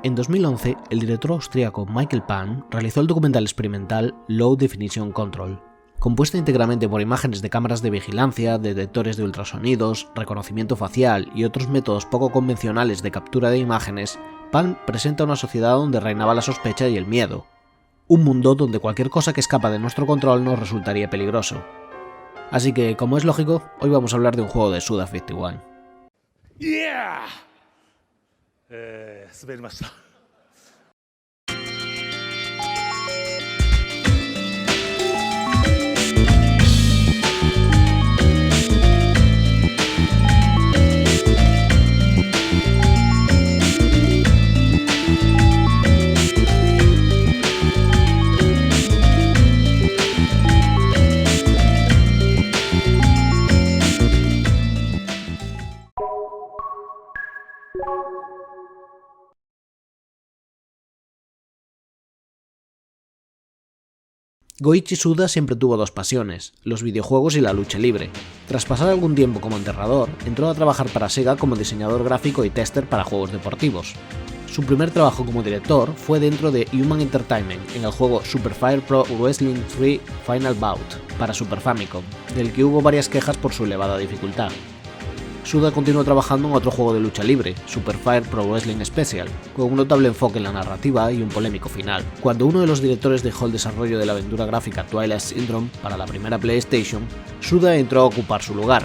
En 2011, el director austríaco Michael Pan realizó el documental experimental Low Definition Control. Compuesta íntegramente por imágenes de cámaras de vigilancia, detectores de ultrasonidos, reconocimiento facial y otros métodos poco convencionales de captura de imágenes, Pan presenta una sociedad donde reinaba la sospecha y el miedo. Un mundo donde cualquier cosa que escapa de nuestro control nos resultaría peligroso. Así que, como es lógico, hoy vamos a hablar de un juego de Suda 51. Yeah! 滑りました。Goichi Suda siempre tuvo dos pasiones, los videojuegos y la lucha libre. Tras pasar algún tiempo como enterrador, entró a trabajar para Sega como diseñador gráfico y tester para juegos deportivos. Su primer trabajo como director fue dentro de Human Entertainment en el juego Super Fire Pro Wrestling 3 Final Bout para Super Famicom, del que hubo varias quejas por su elevada dificultad. Suda continuó trabajando en otro juego de lucha libre, Super Fire Pro Wrestling Special, con un notable enfoque en la narrativa y un polémico final. Cuando uno de los directores dejó el desarrollo de la aventura gráfica Twilight Syndrome para la primera PlayStation, Suda entró a ocupar su lugar.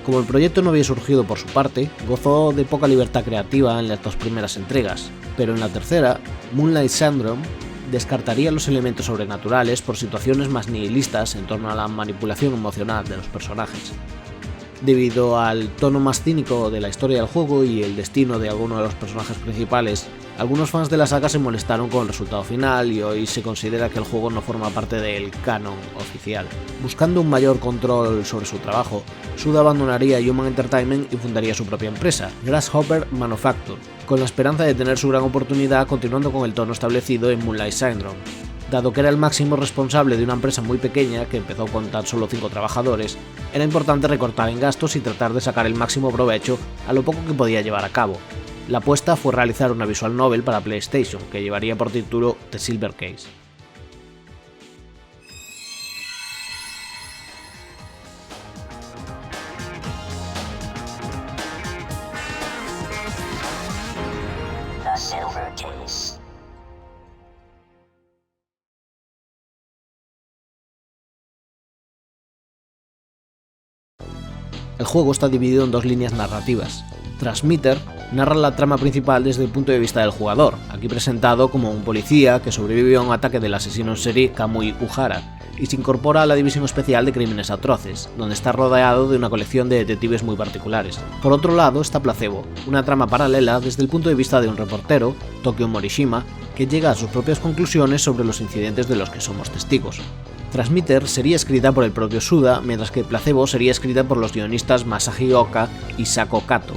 Como el proyecto no había surgido por su parte, gozó de poca libertad creativa en las dos primeras entregas, pero en la tercera, Moonlight Syndrome descartaría los elementos sobrenaturales por situaciones más nihilistas en torno a la manipulación emocional de los personajes. Debido al tono más cínico de la historia del juego y el destino de algunos de los personajes principales, algunos fans de la saga se molestaron con el resultado final y hoy se considera que el juego no forma parte del canon oficial. Buscando un mayor control sobre su trabajo, Suda abandonaría Human Entertainment y fundaría su propia empresa, Grasshopper Manufacture, con la esperanza de tener su gran oportunidad continuando con el tono establecido en Moonlight Syndrome. Dado que era el máximo responsable de una empresa muy pequeña que empezó con tan solo 5 trabajadores, era importante recortar en gastos y tratar de sacar el máximo provecho a lo poco que podía llevar a cabo. La apuesta fue realizar una visual novel para PlayStation que llevaría por título The Silver Case. The Silver Case. El juego está dividido en dos líneas narrativas. Transmitter narra la trama principal desde el punto de vista del jugador, aquí presentado como un policía que sobrevivió a un ataque del asesino en serie Kamui Uhara y se incorpora a la División Especial de Crímenes Atroces, donde está rodeado de una colección de detectives muy particulares. Por otro lado está Placebo, una trama paralela desde el punto de vista de un reportero, Tokyo Morishima, que llega a sus propias conclusiones sobre los incidentes de los que somos testigos. Transmitter sería escrita por el propio Suda, mientras que Placebo sería escrita por los guionistas Masashi Oka y Sako Kato.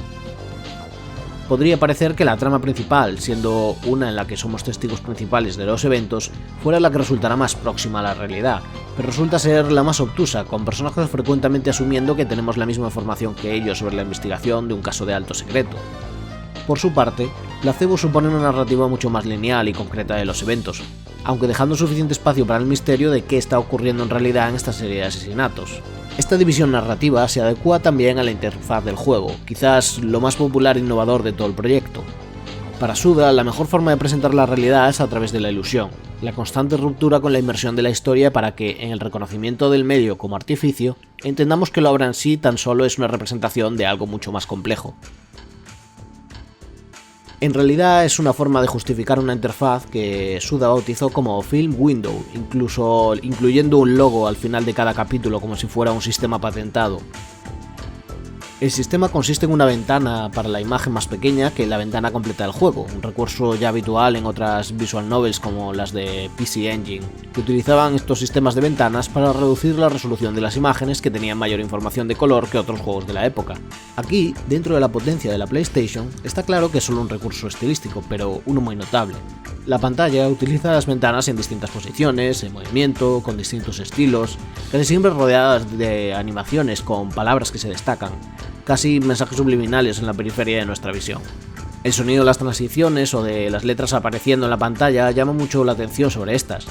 Podría parecer que la trama principal, siendo una en la que somos testigos principales de los eventos, fuera la que resultará más próxima a la realidad, pero resulta ser la más obtusa, con personajes frecuentemente asumiendo que tenemos la misma información que ellos sobre la investigación de un caso de alto secreto. Por su parte, Placebo supone una narrativa mucho más lineal y concreta de los eventos, aunque dejando suficiente espacio para el misterio de qué está ocurriendo en realidad en esta serie de asesinatos. Esta división narrativa se adecua también a la interfaz del juego, quizás lo más popular e innovador de todo el proyecto. Para Suda, la mejor forma de presentar la realidad es a través de la ilusión, la constante ruptura con la inmersión de la historia para que, en el reconocimiento del medio como artificio, entendamos que la obra en sí tan solo es una representación de algo mucho más complejo. En realidad es una forma de justificar una interfaz que Suda bautizó como Film Window, incluyendo un logo al final de cada capítulo como si fuera un sistema patentado. El sistema consiste en una ventana para la imagen más pequeña que la ventana completa del juego, un recurso ya habitual en otras visual novels como las de PC Engine, que utilizaban estos sistemas de ventanas para reducir la resolución de las imágenes que tenían mayor información de color que otros juegos de la época. Aquí, dentro de la potencia de la PlayStation, está claro que es solo un recurso estilístico, pero uno muy notable. La pantalla utiliza las ventanas en distintas posiciones, en movimiento, con distintos estilos, casi siempre rodeadas de animaciones con palabras que se destacan, casi mensajes subliminales en la periferia de nuestra visión. El sonido de las transiciones o de las letras apareciendo en la pantalla llama mucho la atención sobre estas.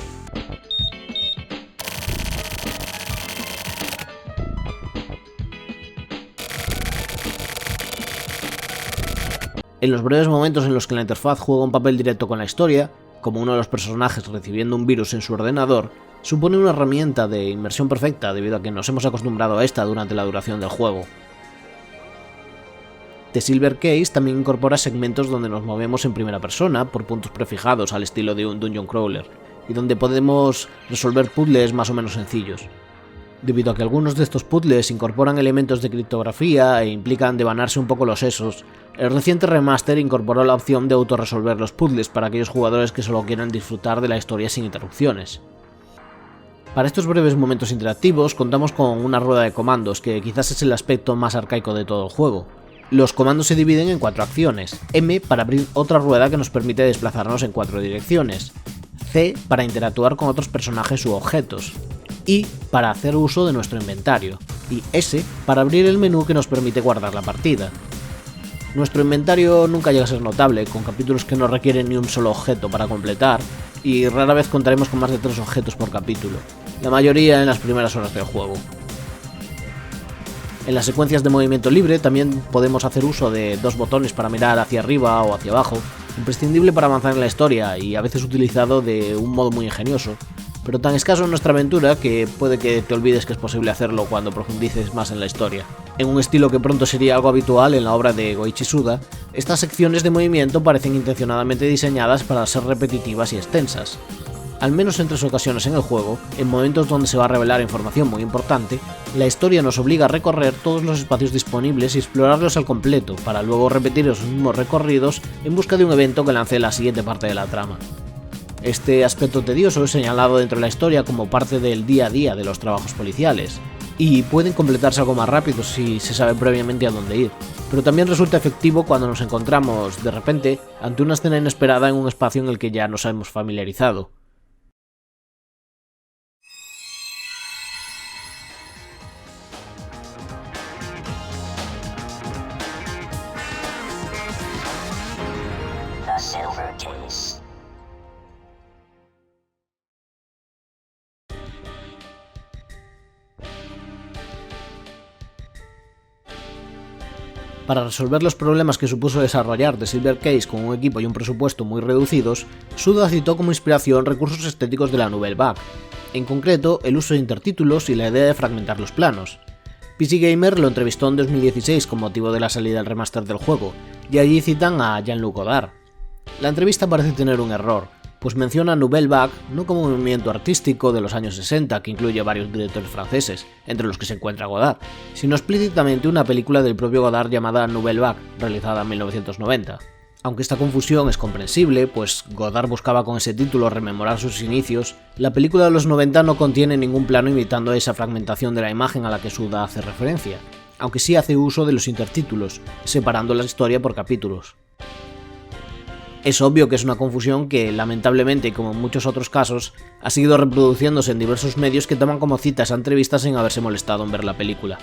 En los breves momentos en los que la interfaz juega un papel directo con la historia, como uno de los personajes recibiendo un virus en su ordenador, supone una herramienta de inmersión perfecta debido a que nos hemos acostumbrado a esta durante la duración del juego. The Silver Case también incorpora segmentos donde nos movemos en primera persona por puntos prefijados al estilo de un dungeon crawler, y donde podemos resolver puzzles más o menos sencillos. Debido a que algunos de estos puzzles incorporan elementos de criptografía e implican devanarse un poco los sesos, el reciente remaster incorporó la opción de autorresolver los puzzles para aquellos jugadores que solo quieran disfrutar de la historia sin interrupciones. Para estos breves momentos interactivos contamos con una rueda de comandos que quizás es el aspecto más arcaico de todo el juego. Los comandos se dividen en 4 acciones: M para abrir otra rueda que nos permite desplazarnos en 4 direcciones, C para interactuar con otros personajes u objetos, I para hacer uso de nuestro inventario, y S para abrir el menú que nos permite guardar la partida. Nuestro inventario nunca llega a ser notable, con capítulos que no requieren ni un solo objeto para completar, y rara vez contaremos con más de 3 objetos por capítulo, la mayoría en las primeras horas del juego. En las secuencias de movimiento libre también podemos hacer uso de 2 botones para mirar hacia arriba o hacia abajo, imprescindible para avanzar en la historia y a veces utilizado de un modo muy ingenioso, pero tan escaso en nuestra aventura que puede que te olvides que es posible hacerlo cuando profundices más en la historia. En un estilo que pronto sería algo habitual en la obra de Goichi Suda, estas secciones de movimiento parecen intencionadamente diseñadas para ser repetitivas y extensas. Al menos en 3 ocasiones en el juego, en momentos donde se va a revelar información muy importante, la historia nos obliga a recorrer todos los espacios disponibles y explorarlos al completo, para luego repetir esos mismos recorridos en busca de un evento que lance la siguiente parte de la trama. Este aspecto tedioso es señalado dentro de la historia como parte del día a día de los trabajos policiales, y pueden completarse algo más rápido si se sabe previamente a dónde ir, pero también resulta efectivo cuando nos encontramos, de repente, ante una escena inesperada en un espacio en el que ya nos hemos familiarizado. The Silver Case. Para resolver los problemas que supuso desarrollar The Silver Case con un equipo y un presupuesto muy reducidos, Suda citó como inspiración recursos estéticos de la Nouvelle Vague, en concreto el uso de intertítulos y la idea de fragmentar los planos. PC Gamer lo entrevistó en 2016 con motivo de la salida del remaster del juego, y allí citan a Jean-Luc Godard. La entrevista parece tener un error, pues menciona Nouvelle Vague no como un movimiento artístico de los años 60 que incluye varios directores franceses, entre los que se encuentra Godard, sino explícitamente una película del propio Godard llamada Nouvelle Vague, realizada en 1990. Aunque esta confusión es comprensible, pues Godard buscaba con ese título rememorar sus inicios, la película de los 90 no contiene ningún plano imitando esa fragmentación de la imagen a la que Suda hace referencia, aunque sí hace uso de los intertítulos, separando la historia por capítulos. Es obvio que es una confusión que, lamentablemente, como en muchos otros casos, ha seguido reproduciéndose en diversos medios que toman como citas a entrevistas sin haberse molestado en ver la película.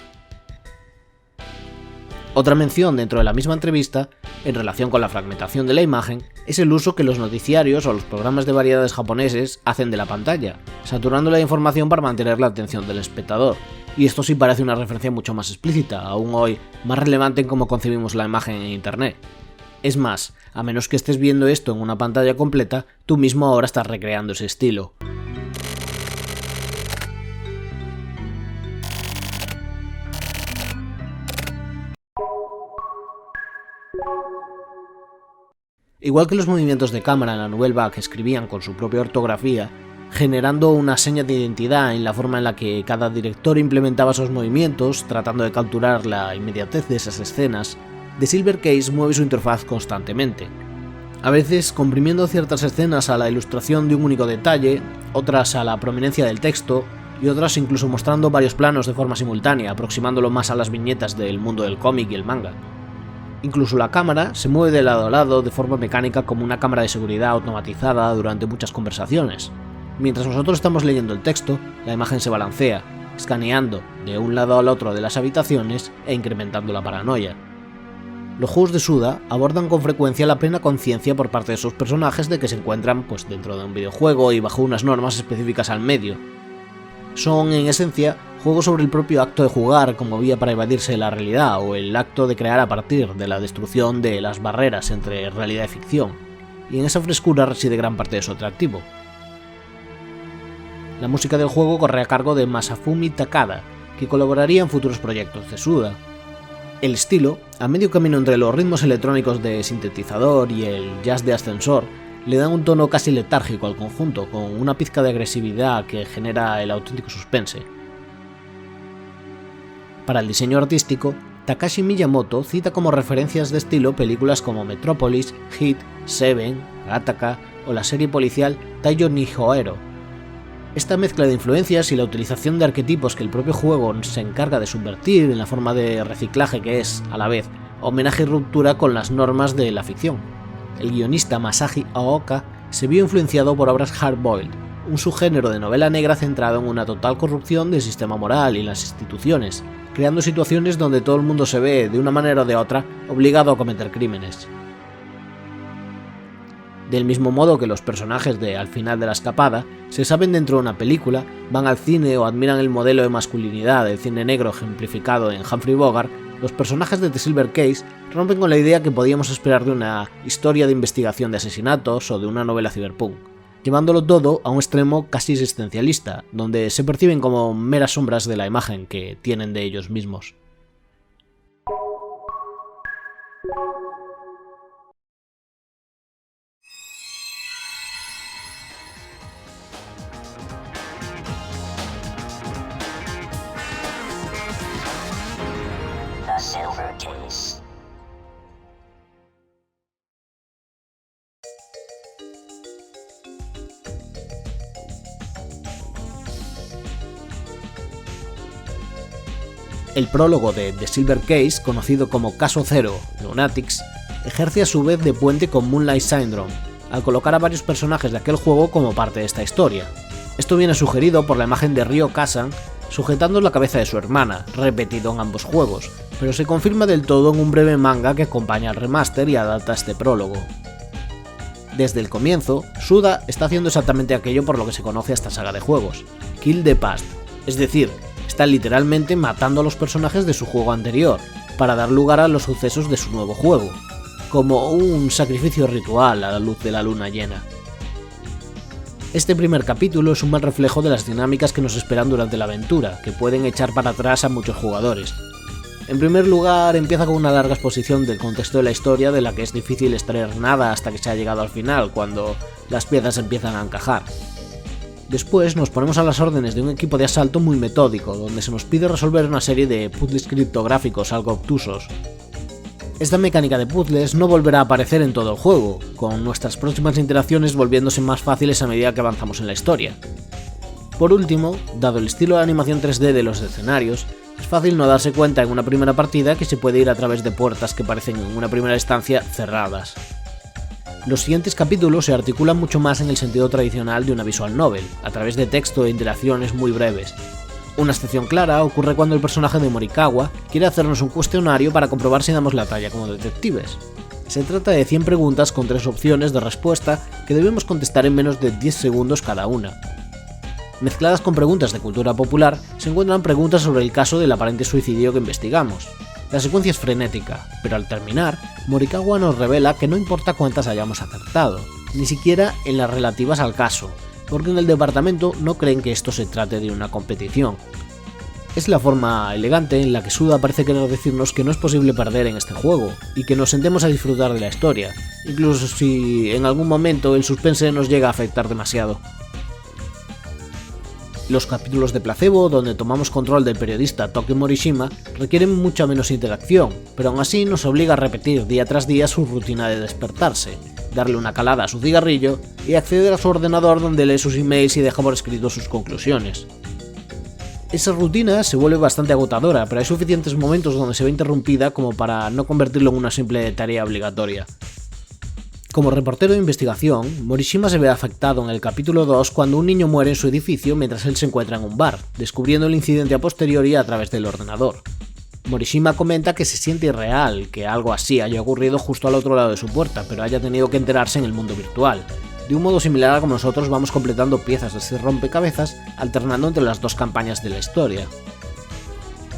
Otra mención dentro de la misma entrevista, en relación con la fragmentación de la imagen, es el uso que los noticiarios o los programas de variedades japoneses hacen de la pantalla, saturando la información para mantener la atención del espectador, y esto sí parece una referencia mucho más explícita, aún hoy más relevante en cómo concebimos la imagen en internet. Es más, a menos que estés viendo esto en una pantalla completa, tú mismo ahora estás recreando ese estilo. Igual que los movimientos de cámara en la Nouvelle Vague escribían con su propia ortografía, generando una seña de identidad en la forma en la que cada director implementaba sus movimientos, tratando de capturar la inmediatez de esas escenas. The Silver Case mueve su interfaz constantemente, a veces comprimiendo ciertas escenas a la ilustración de un único detalle, otras a la prominencia del texto, y otras incluso mostrando varios planos de forma simultánea, aproximándolo más a las viñetas del mundo del cómic y el manga. Incluso la cámara se mueve de lado a lado de forma mecánica como una cámara de seguridad automatizada durante muchas conversaciones. Mientras nosotros estamos leyendo el texto, la imagen se balancea, escaneando de un lado al otro de las habitaciones e incrementando la paranoia. Los juegos de Suda abordan con frecuencia la plena conciencia por parte de sus personajes de que se encuentran dentro de un videojuego y bajo unas normas específicas al medio. Son, en esencia, juegos sobre el propio acto de jugar como vía para evadirse de la realidad o el acto de crear a partir de la destrucción de las barreras entre realidad y ficción, y en esa frescura reside gran parte de su atractivo. La música del juego corre a cargo de Masafumi Takada, que colaboraría en futuros proyectos de Suda. El estilo, a medio camino entre los ritmos electrónicos de sintetizador y el jazz de ascensor, le dan un tono casi letárgico al conjunto, con una pizca de agresividad que genera el auténtico suspense. Para el diseño artístico, Takashi Miyamoto cita como referencias de estilo películas como Metropolis, Hit, Seven, Gattaca o la serie policial Taiyo ni Hoero. Esta mezcla de influencias y la utilización de arquetipos que el propio juego se encarga de subvertir en la forma de reciclaje que es, a la vez, homenaje y ruptura con las normas de la ficción. El guionista Masashi Aoka se vio influenciado por obras hard-boiled, un subgénero de novela negra centrado en una total corrupción del sistema moral y las instituciones, creando situaciones donde todo el mundo se ve, de una manera o de otra, obligado a cometer crímenes. Del mismo modo que los personajes de Al final de la escapada se saben dentro de una película, van al cine o admiran el modelo de masculinidad del cine negro ejemplificado en Humphrey Bogart, los personajes de The Silver Case rompen con la idea que podíamos esperar de una historia de investigación de asesinatos o de una novela cyberpunk, llevándolo todo a un extremo casi existencialista, donde se perciben como meras sombras de la imagen que tienen de ellos mismos. The Silver Case. El prólogo de The Silver Case, conocido como Caso Cero, Lunatics, ejerce a su vez de puente con Moonlight Syndrome, al colocar a varios personajes de aquel juego como parte de esta historia. Esto viene sugerido por la imagen de Ryo Kazan sujetando la cabeza de su hermana, repetido en ambos juegos, pero se confirma del todo en un breve manga que acompaña al remaster y adapta este prólogo. Desde el comienzo, Suda está haciendo exactamente aquello por lo que se conoce a esta saga de juegos, Kill the Past, es decir, está literalmente matando a los personajes de su juego anterior, para dar lugar a los sucesos de su nuevo juego, como un sacrificio ritual a la luz de la luna llena. Este primer capítulo es un mal reflejo de las dinámicas que nos esperan durante la aventura, que pueden echar para atrás a muchos jugadores. En primer lugar, empieza con una larga exposición del contexto de la historia de la que es difícil extraer nada hasta que se ha llegado al final, cuando las piezas empiezan a encajar. Después nos ponemos a las órdenes de un equipo de asalto muy metódico, donde se nos pide resolver una serie de puzzles criptográficos algo obtusos. Esta mecánica de puzzles no volverá a aparecer en todo el juego, con nuestras próximas interacciones volviéndose más fáciles a medida que avanzamos en la historia. Por último, dado el estilo de animación 3D de los escenarios, es fácil no darse cuenta en una primera partida que se puede ir a través de puertas que parecen en una primera instancia cerradas. Los siguientes capítulos se articulan mucho más en el sentido tradicional de una visual novel, a través de texto e interacciones muy breves. Una excepción clara ocurre cuando el personaje de Morikawa quiere hacernos un cuestionario para comprobar si damos la talla como detectives. Se trata de 100 preguntas con 3 opciones de respuesta que debemos contestar en menos de 10 segundos cada una. Mezcladas con preguntas de cultura popular, se encuentran preguntas sobre el caso del aparente suicidio que investigamos. La secuencia es frenética, pero al terminar, Morikawa nos revela que no importa cuántas hayamos acertado, ni siquiera en las relativas al caso, porque en el departamento no creen que esto se trate de una competición. Es la forma elegante en la que Suda parece querer decirnos que no es posible perder en este juego, y que nos sentemos a disfrutar de la historia, incluso si en algún momento el suspense nos llega a afectar demasiado. Los capítulos de Placebo, donde tomamos control del periodista Tokio Morishima, requieren mucha menos interacción, pero aún así nos obliga a repetir día tras día su rutina de despertarse, darle una calada a su cigarrillo y acceder a su ordenador donde lee sus emails y deja por escrito sus conclusiones. Esa rutina se vuelve bastante agotadora, pero hay suficientes momentos donde se ve interrumpida como para no convertirlo en una simple tarea obligatoria. Como reportero de investigación, Morishima se ve afectado en el capítulo 2 cuando un niño muere en su edificio mientras él se encuentra en un bar, descubriendo el incidente a posteriori a través del ordenador. Morishima comenta que se siente irreal que algo así haya ocurrido justo al otro lado de su puerta, pero haya tenido que enterarse en el mundo virtual, de un modo similar a como nosotros vamos completando piezas de ese rompecabezas alternando entre las dos campañas de la historia.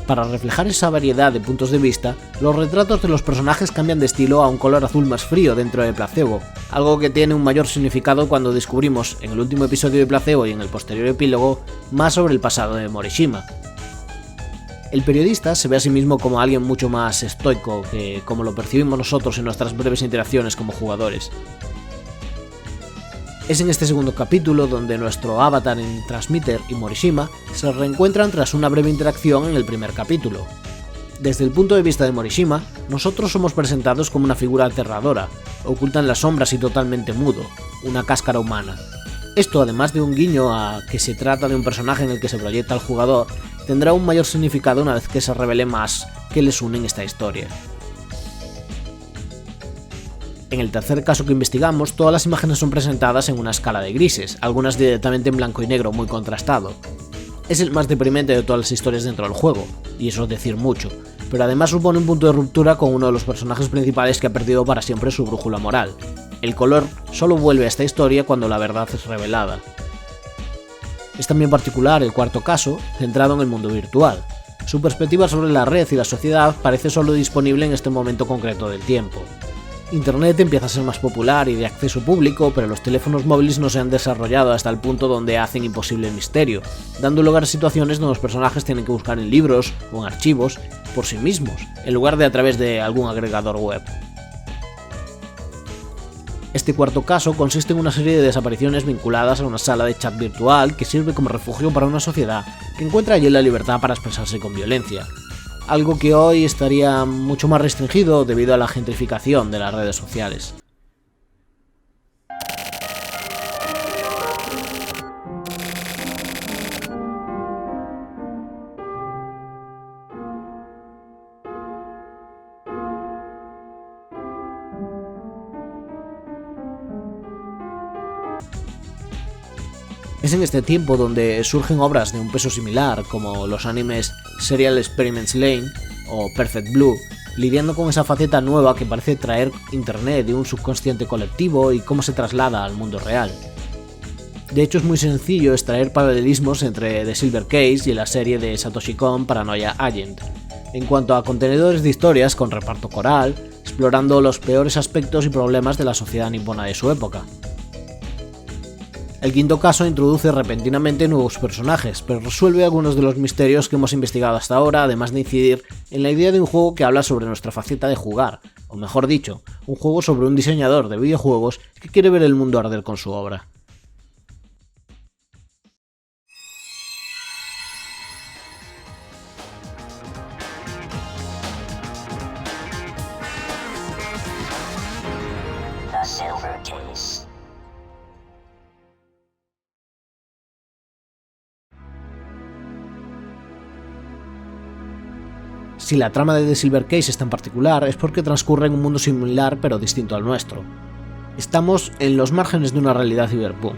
Para reflejar esa variedad de puntos de vista, los retratos de los personajes cambian de estilo a un color azul más frío dentro de Placebo, algo que tiene un mayor significado cuando descubrimos, en el último episodio de Placebo y en el posterior epílogo, más sobre el pasado de Morishima. El periodista se ve a sí mismo como alguien mucho más estoico que como lo percibimos nosotros en nuestras breves interacciones como jugadores. Es en este segundo capítulo donde nuestro avatar en Transmitter y Morishima se reencuentran tras una breve interacción en el primer capítulo. Desde el punto de vista de Morishima, nosotros somos presentados como una figura aterradora, oculta en las sombras y totalmente mudo, una cáscara humana. Esto, además de un guiño a que se trata de un personaje en el que se proyecta el jugador, tendrá un mayor significado una vez que se revele más que les une en esta historia. En el tercer caso que investigamos, todas las imágenes son presentadas en una escala de grises, algunas directamente en blanco y negro muy contrastado. Es el más deprimente de todas las historias dentro del juego, y eso es decir mucho, pero además supone un punto de ruptura con uno de los personajes principales que ha perdido para siempre su brújula moral. El color solo vuelve a esta historia cuando la verdad es revelada. Es también particular el cuarto caso, centrado en el mundo virtual. Su perspectiva sobre la red y la sociedad parece solo disponible en este momento concreto del tiempo. Internet empieza a ser más popular y de acceso público, pero los teléfonos móviles no se han desarrollado hasta el punto donde hacen imposible el misterio, dando lugar a situaciones donde los personajes tienen que buscar en libros o en archivos por sí mismos, en lugar de a través de algún agregador web. Este cuarto caso consiste en una serie de desapariciones vinculadas a una sala de chat virtual que sirve como refugio para una sociedad que encuentra allí la libertad para expresarse con violencia. Algo que hoy estaría mucho más restringido debido a la gentrificación de las redes sociales. Es en este tiempo donde surgen obras de un peso similar, como los animes Serial Experiments Lain o Perfect Blue, lidiando con esa faceta nueva que parece traer Internet de un subconsciente colectivo y cómo se traslada al mundo real. De hecho, es muy sencillo extraer paralelismos entre The Silver Case y la serie de Satoshi Kon Paranoia Agent, en cuanto a contenedores de historias con reparto coral, explorando los peores aspectos y problemas de la sociedad nipona de su época. El quinto caso introduce repentinamente nuevos personajes, pero resuelve algunos de los misterios que hemos investigado hasta ahora, además de incidir en la idea de un juego que habla sobre nuestra faceta de jugar, o mejor dicho, un juego sobre un diseñador de videojuegos que quiere ver el mundo arder con su obra. The Silver Case. Si la trama de The Silver Case es tan particular, es porque transcurre en un mundo similar pero distinto al nuestro. Estamos en los márgenes de una realidad cyberpunk.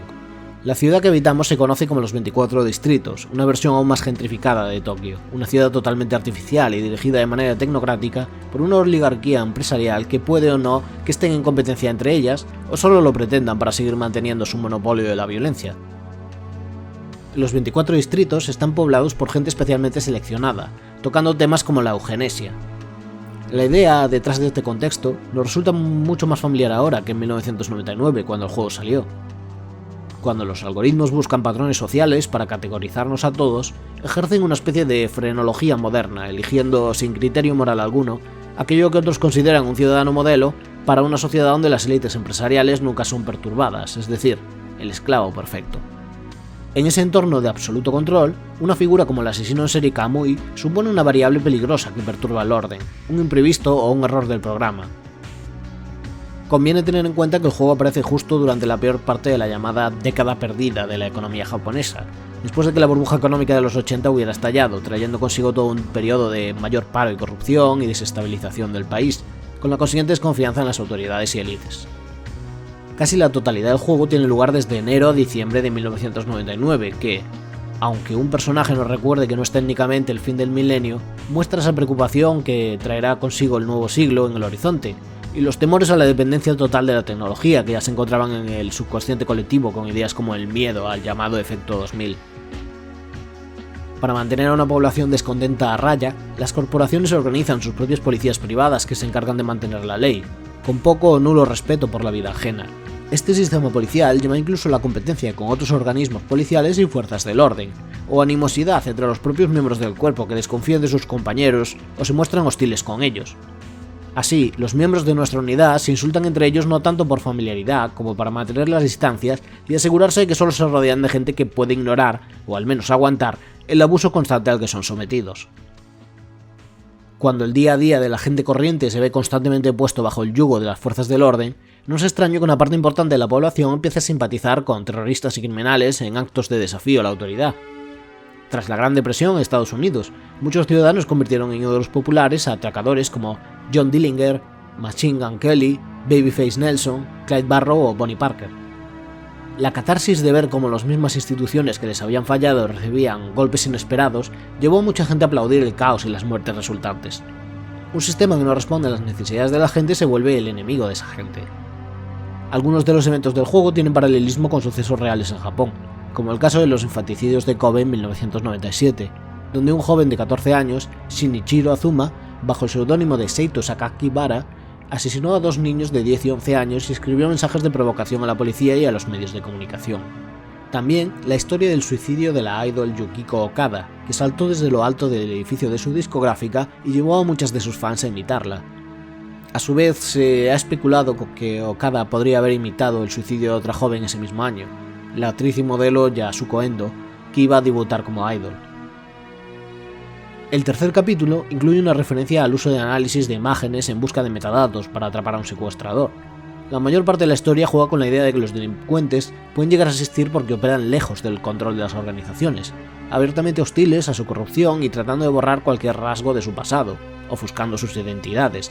La ciudad que habitamos se conoce como los 24 distritos, una versión aún más gentrificada de Tokio, una ciudad totalmente artificial y dirigida de manera tecnocrática por una oligarquía empresarial que puede o no que estén en competencia entre ellas, o solo lo pretendan para seguir manteniendo su monopolio de la violencia. Los 24 distritos están poblados por gente especialmente seleccionada, tocando temas como la eugenesia. La idea detrás de este contexto nos resulta mucho más familiar ahora que en 1999, cuando el juego salió. Cuando los algoritmos buscan patrones sociales para categorizarnos a todos, ejercen una especie de frenología moderna, eligiendo sin criterio moral alguno aquello que otros consideran un ciudadano modelo para una sociedad donde las élites empresariales nunca son perturbadas, es decir, el esclavo perfecto. En ese entorno de absoluto control, una figura como el asesino en serie Kamui supone una variable peligrosa que perturba el orden, un imprevisto o un error del programa. Conviene tener en cuenta que el juego aparece justo durante la peor parte de la llamada década perdida de la economía japonesa, después de que la burbuja económica de los 80 hubiera estallado, trayendo consigo todo un periodo de mayor paro y corrupción y desestabilización del país, con la consiguiente desconfianza en las autoridades y élites. Casi la totalidad del juego tiene lugar desde enero a diciembre de 1999, que, aunque un personaje nos recuerde que no es técnicamente el fin del milenio, muestra esa preocupación que traerá consigo el nuevo siglo en el horizonte, y los temores a la dependencia total de la tecnología que ya se encontraban en el subconsciente colectivo con ideas como el miedo al llamado efecto 2000. Para mantener a una población descontenta a raya, las corporaciones organizan sus propias policías privadas que se encargan de mantener la ley, con poco o nulo respeto por la vida ajena. Este sistema policial lleva incluso la competencia con otros organismos policiales y fuerzas del orden, o animosidad entre los propios miembros del cuerpo que desconfían de sus compañeros o se muestran hostiles con ellos. Así, los miembros de nuestra unidad se insultan entre ellos no tanto por familiaridad como para mantener las distancias y asegurarse de que solo se rodean de gente que puede ignorar, o al menos aguantar, el abuso constante al que son sometidos. Cuando el día a día de la gente corriente se ve constantemente puesto bajo el yugo de las fuerzas del orden, no es extraño que una parte importante de la población empiece a simpatizar con terroristas y criminales en actos de desafío a la autoridad. Tras la Gran Depresión en Estados Unidos, muchos ciudadanos convirtieron en ídolos populares a atracadores como John Dillinger, Machine Gun Kelly, Babyface Nelson, Clyde Barrow o Bonnie Parker. La catarsis de ver cómo las mismas instituciones que les habían fallado recibían golpes inesperados llevó a mucha gente a aplaudir el caos y las muertes resultantes. Un sistema que no responde a las necesidades de la gente se vuelve el enemigo de esa gente. Algunos de los eventos del juego tienen paralelismo con sucesos reales en Japón, como el caso de los infanticidios de Kobe en 1997, donde un joven de 14 años, Shinichiro Azuma, bajo el seudónimo de Seito Sakakibara, asesinó a 2 niños de 10 y 11 años y escribió mensajes de provocación a la policía y a los medios de comunicación. También la historia del suicidio de la idol Yukiko Okada, que saltó desde lo alto del edificio de su discográfica y llevó a muchas de sus fans a imitarla. A su vez, se ha especulado que Okada podría haber imitado el suicidio de otra joven ese mismo año, la actriz y modelo Yasuko Endo, que iba a debutar como idol. El tercer capítulo incluye una referencia al uso de análisis de imágenes en busca de metadatos para atrapar a un secuestrador. La mayor parte de la historia juega con la idea de que los delincuentes pueden llegar a existir porque operan lejos del control de las organizaciones, abiertamente hostiles a su corrupción y tratando de borrar cualquier rasgo de su pasado, ofuscando sus identidades.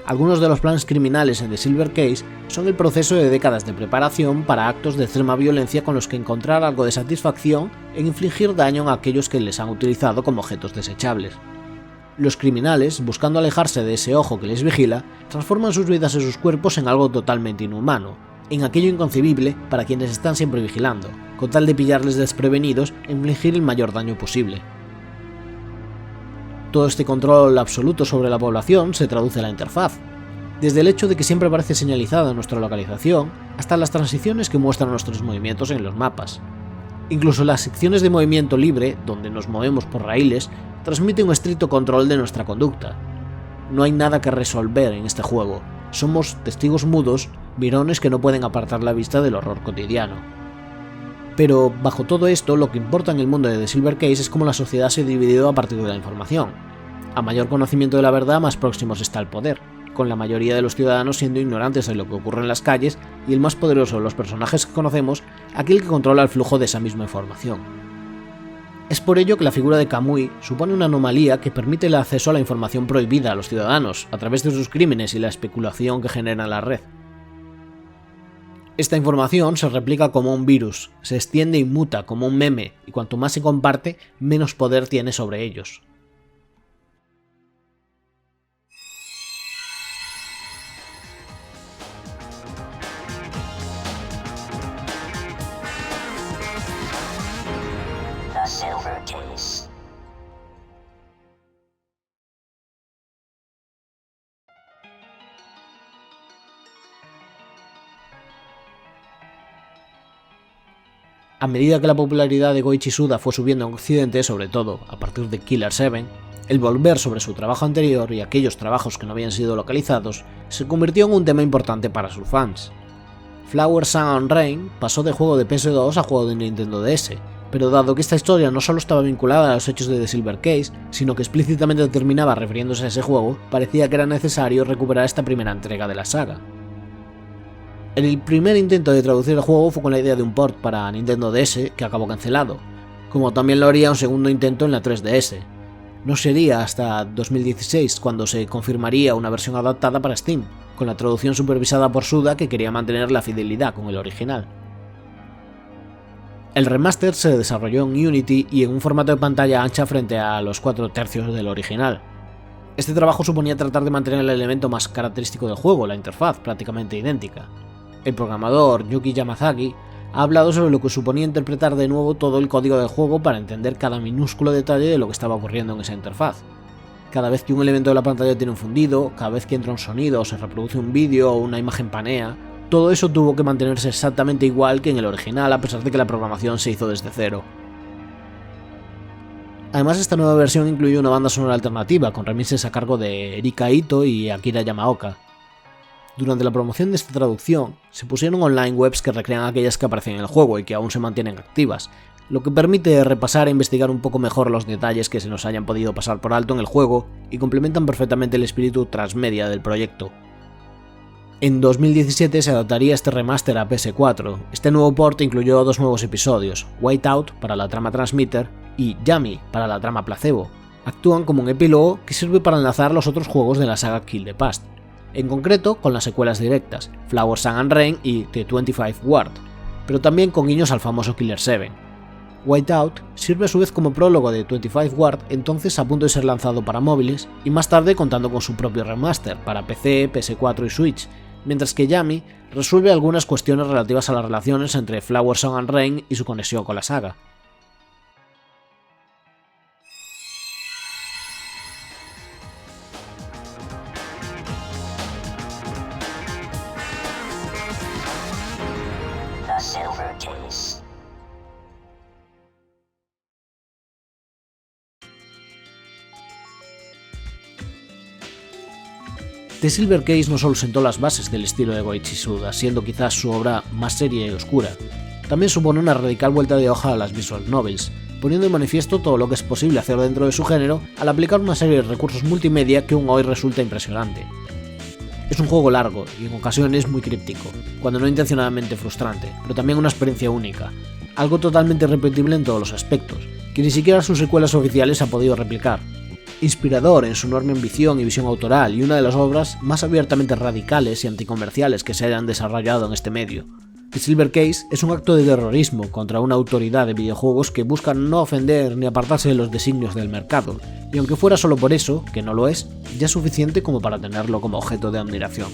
Algunos de los planes criminales en The Silver Case son el proceso de décadas de preparación para actos de extrema violencia con los que encontrar algo de satisfacción en infligir daño a aquellos que les han utilizado como objetos desechables. Los criminales, buscando alejarse de ese ojo que les vigila, transforman sus vidas y sus cuerpos en algo totalmente inhumano, en aquello inconcebible para quienes están siempre vigilando, con tal de pillarles desprevenidos e infligir el mayor daño posible. Todo este control absoluto sobre la población se traduce en la interfaz, desde el hecho de que siempre aparece señalizada nuestra localización, hasta las transiciones que muestran nuestros movimientos en los mapas. Incluso las secciones de movimiento libre, donde nos movemos por raíles, transmiten un estricto control de nuestra conducta. No hay nada que resolver en este juego, somos testigos mudos, mirones que no pueden apartar la vista del horror cotidiano. Pero, bajo todo esto, lo que importa en el mundo de The Silver Case es cómo la sociedad se ha dividido a partir de la información. A mayor conocimiento de la verdad, más próximos está el poder, con la mayoría de los ciudadanos siendo ignorantes de lo que ocurre en las calles y el más poderoso de los personajes que conocemos, aquel que controla el flujo de esa misma información. Es por ello que la figura de Kamui supone una anomalía que permite el acceso a la información prohibida a los ciudadanos, a través de sus crímenes y la especulación que genera la red. Esta información se replica como un virus, se extiende y muta como un meme, y cuanto más se comparte, menos poder tiene sobre ellos. The Silver Case. A medida que la popularidad de Goichi Suda fue subiendo en Occidente, sobre todo a partir de Killer 7, el volver sobre su trabajo anterior y aquellos trabajos que no habían sido localizados se convirtió en un tema importante para sus fans. Flower, Sun and Rain pasó de juego de PS2 a juego de Nintendo DS, pero dado que esta historia no solo estaba vinculada a los hechos de The Silver Case, sino que explícitamente terminaba refiriéndose a ese juego, parecía que era necesario recuperar esta primera entrega de la saga. El primer intento de traducir el juego fue con la idea de un port para Nintendo DS que acabó cancelado, como también lo haría un segundo intento en la 3DS. No sería hasta 2016 cuando se confirmaría una versión adaptada para Steam, con la traducción supervisada por Suda, que quería mantener la fidelidad con el original. El remaster se desarrolló en Unity y en un formato de pantalla ancha frente a los 4/3 del original. Este trabajo suponía tratar de mantener el elemento más característico del juego, la interfaz, prácticamente idéntica. El programador Yuki Yamazaki ha hablado sobre lo que suponía interpretar de nuevo todo el código del juego para entender cada minúsculo detalle de lo que estaba ocurriendo en esa interfaz. Cada vez que un elemento de la pantalla tiene un fundido, cada vez que entra un sonido o se reproduce un vídeo o una imagen panea, todo eso tuvo que mantenerse exactamente igual que en el original a pesar de que la programación se hizo desde cero. Además, esta nueva versión incluye una banda sonora alternativa con remixes a cargo de Erika Ito y Akira Yamaoka. Durante la promoción de esta traducción, se pusieron online webs que recrean aquellas que aparecen en el juego y que aún se mantienen activas, lo que permite repasar e investigar un poco mejor los detalles que se nos hayan podido pasar por alto en el juego y complementan perfectamente el espíritu transmedia del proyecto. En 2017 se adaptaría este remaster a PS4. Este nuevo port incluyó 2 nuevos episodios, Whiteout para la trama Transmitter y Yummy para la trama Placebo. Actúan como un epílogo que sirve para enlazar los otros juegos de la saga Kill the Past, en concreto con las secuelas directas, Flower, Sun and Rain y The 25th Ward, pero también con guiños al famoso Killer 7. Whiteout sirve a su vez como prólogo de 25th Ward, entonces a punto de ser lanzado para móviles, y más tarde contando con su propio remaster para PC, PS4 y Switch, mientras que Yummy resuelve algunas cuestiones relativas a las relaciones entre Flower, Sun and Rain y su conexión con la saga. The Silver Case. The Silver Case no solo sentó las bases del estilo de Goichi Suda, siendo quizás su obra más seria y oscura, también supone una radical vuelta de hoja a las visual novels, poniendo de manifiesto todo lo que es posible hacer dentro de su género al aplicar una serie de recursos multimedia que aún hoy resulta impresionante. Es un juego largo y en ocasiones muy críptico, cuando no intencionadamente frustrante, pero también una experiencia única, algo totalmente irrepetible en todos los aspectos, que ni siquiera sus secuelas oficiales ha podido replicar. Inspirador en su enorme ambición y visión autoral y una de las obras más abiertamente radicales y anticomerciales que se hayan desarrollado en este medio. The Silver Case es un acto de terrorismo contra una autoridad de videojuegos que busca no ofender ni apartarse de los designios del mercado, y aunque fuera solo por eso, que no lo es, ya es suficiente como para tenerlo como objeto de admiración.